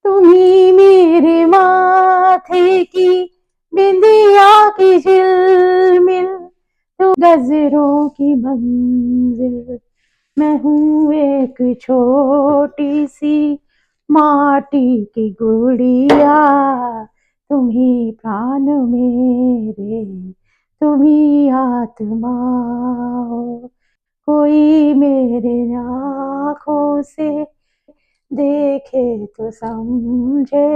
तुम्ही मेरे माथे की बिंदिया की झिलमिल, तो गजरों की मंजिल। मैं हूँ एक छोटी सी माटी की गुड़िया, तुम ही प्राण मेरे, तुम ही आत्मा हो। कोई मेरे आँखों से देखे तो समझे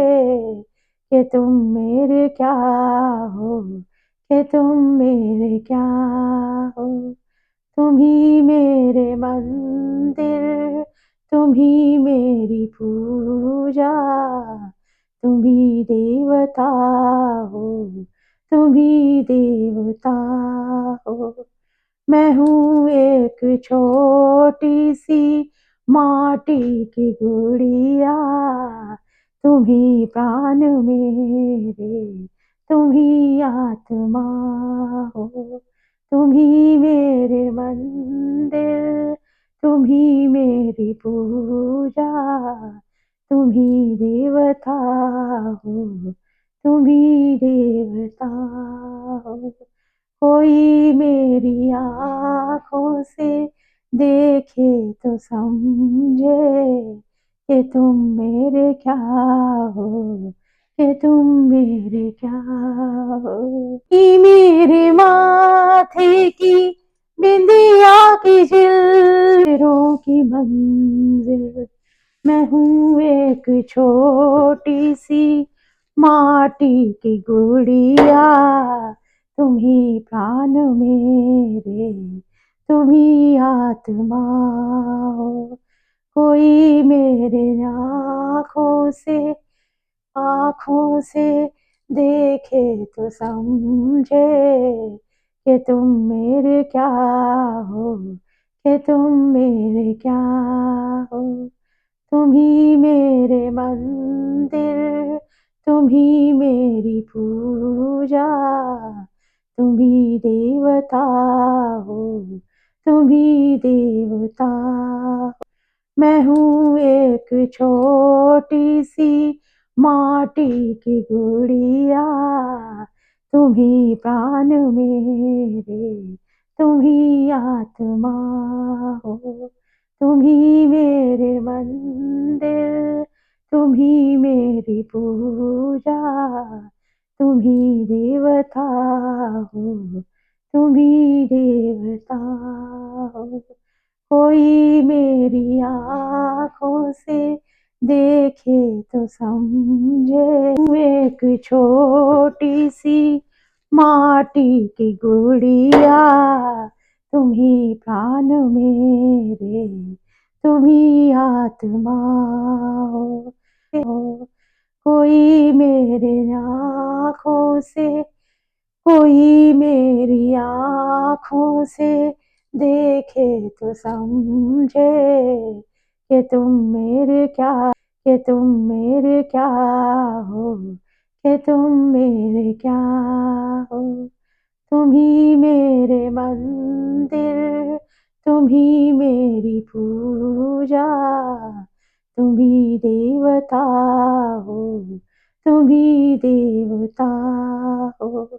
कि तुम मेरे क्या हो, कि तुम मेरे क्या हो। तुम ही मेरे मंदिर, तुम ही मेरी पूजा, तुम ही देवता हो, तुम ही देवता हो। मैं हूँ एक छोटी सी माटी की गुड़िया, तुम ही प्राण मेरे, तुम ही आत्मा हो। तुम ही मेरे मंदिर, तुम ही मेरी पूजा, तुम ही देवता हो, तुम ही देवता हो। कोई मेरी आँखों से देखे तो समझे कि तुम मेरे क्या हो, कि तुम मेरे क्या हो। कि मेरे माथे की बिंदिया की झिलरों की मंजिल। मैं हूँ एक छोटी सी माटी की गुड़िया, तुम ही प्राण मेरे, तुम ही आत्मा हो। कोई मेरे आँखों से देखे तो समझे कि तुम मेरे क्या हो, कि तुम मेरे क्या हो। तुम ही मेरे मंदिर, तुम ही मेरी पूजा, तुम ही देवता हो, तुम ही देवता हो। मैं हूँ एक छोटी सी माटी की गुड़िया, तुम ही प्राण मेरे, तुम ही आत्मा हो। तुम ही मेरे मंदिर, तुम ही मेरी पूजा, तुम ही देवता हो, तुम ही देवता हो। कोई मेरी आँखों से देखे तो समझे, हूँ एक छोटी सी माटी की गुड़िया, तुम ही प्राण मेरे, तुम ही आत्मा हो। कोई मेरे आँखों से कोई मेरी आँखों से देखे तो समझे कि तुम मेरे क्या, कि तुम मेरे क्या हो, कि तुम मेरे क्या हो। तुम ही मेरे मंदिर, तुम ही मेरी पूजा, तुम ही देवता हो, तुम ही देवता हो।